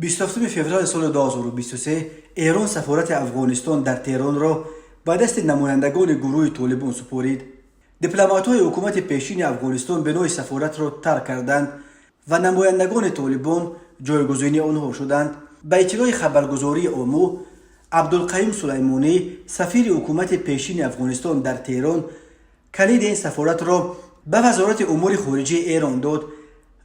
27 فوریه سال 2023 ایران سفارت افغانستان در تهران را به دست نمایندگان گروه طالبان سپرید. دیپلمات‌های حکومت پیشین افغانستان بنای سفارت را ترک کردند و نمایندگان طالبان جایگزین آنها شدند. به اطلاع خبرگزاری آمو، عبدالقیوم سلیمانی سفیر حکومت پیشین افغانستان در تهران کلید این سفارت را به وزارت امور خارجه ایران داد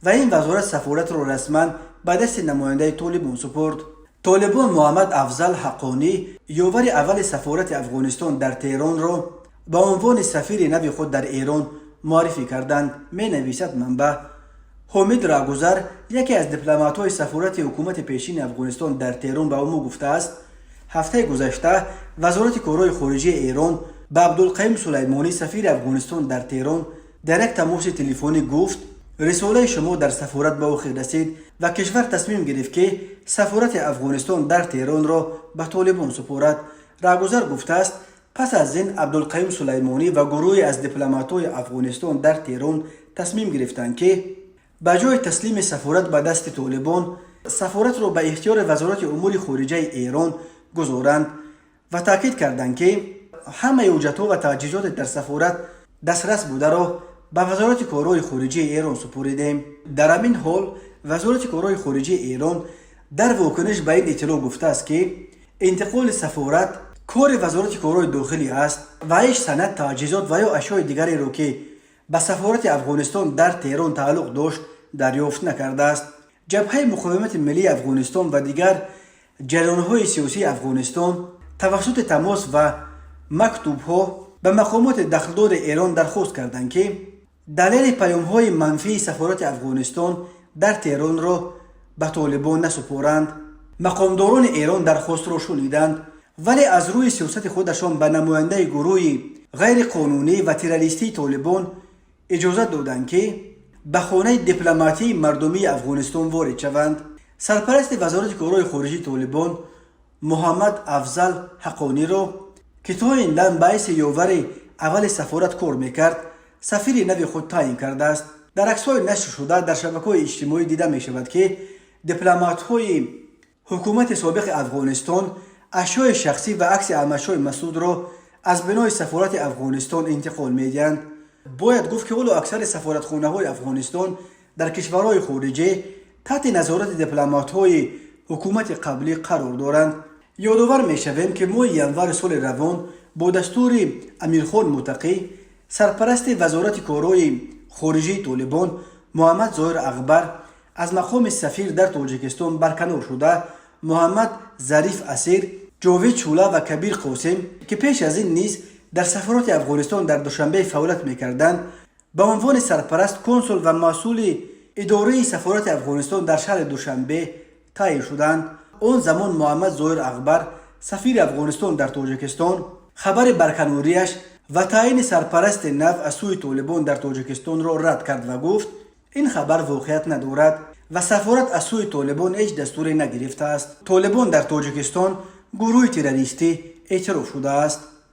و این وزارت سفارت را رسما به دست نماینده طالبان سپرد. طالبان محمد افضل حقانی یاور اول سفارت افغانستان در تهران را به عنوان سفیر نو خود در ایران معرفی کردند. می نویسد منبع. حامد راگذر یکی از دیپلمات‌های سفارت حکومت پیشین افغانستان در تهران به آمو گفته است هفته گذشته وزارت کارهای خارجه ایران به عبدالقیوم سلیمانی سفیر افغانستان در تهران در یک تماس تلفنی گفت رساله شما در سفارت به آخر رسید و کشور تصمیم گرفت که سفارت افغانستان در تهران را به طالبان سپارد. راگذر گفته است پس از این عبدالقیوم سلیمانی و گروهی از دیپلمات‌های افغانستان در تهران تصمیم گرفتند که به جای تسلیم سفارت به دست طالبان سفارت را به اختیار وزارت امور خارجه ایران گذارند و تاکید کردند که همه حجت‌ها و تجهیزات در سفارت دسترس بوده را به وزارت کارهای خارجه ایران سپردیم. در همین حال وزارت کارهای خارجه ایران در واکنش به این اطلاع گفته است که انتقال سفارت کار وزارت کارهای داخلی است و هیچ سند، تجهیزات و یا اشیاء دیگری را که به سفارت افغانستان در تهران تعلق داشت دریافت نکرده است. جبهه مقاومت ملی افغانستان و دیگر جریان‌های سیاسی افغانستان توسط تماس و مکتوب‌ها به مقامات دخلدار ایران درخواست کردند که دلیل پیام‌های منفی سفارت افغانستان در تهران را به طالبان نسپارند. مقامداران ایران درخواست را شنیدند ولی از روی سیاست خودشان به نماینده گروه غیر قانونی و تروریستی طالبان اجازه دادند که به خانه دیپلماتی مردمی افغانستان وارد شوند. سرپرست وزارت کارهای خارجه طالبان محمد افضل حقانی را که تا این لحظه باعث یاور اول سفارت کار میکرد سفیر نو خود تعیین کرده است. در عکس‌های نشر شده در شبکه‌های اجتماعی دیده می شود که دیپلمات‌های حکومت سابق افغانستان اشیاء شخصی و عکس عمشای مسعود را از بنای سفارت افغانستان انتقال می‌دهند. باید گفت که ولو اکثر سفارتخانه‌های افغانستان در کشورهای خارجه تحت نظارت دیپلمات‌های حکومت قبلی قرار دارند. یادآور می‌شویم که ماه ینور سال روان با دستور امیرخان متقی سرپرست وزارت کارهای خارجه طالبان محمد ظاهر اکبر از مقام سفیر در تاجیکستان برکنار شده. محمد ظریف اسیر، جاوید چولا و کبیر قاسم که پیش از این نیز در سفارت افغانستان در دوشنبه فعالیت می‌کردند به عنوان سرپرست، کنسول و مسئول اداره سفارت افغانستان در شهر دوشنبه تعیین شدند. آن زمان محمد ظاهر اکبر سفیر افغانستان در تاجیکستان خبر برکناریش و تعیین سرپرست نو از سوی طالبان در تاجیکستان را رد کرد و گفت این خبر واقعیت ندارد و سفارت از سوی طالبان هیچ دستوری نگرفته است. طالبان در تاجیکستان گروه تروریستی اعتراف شده است.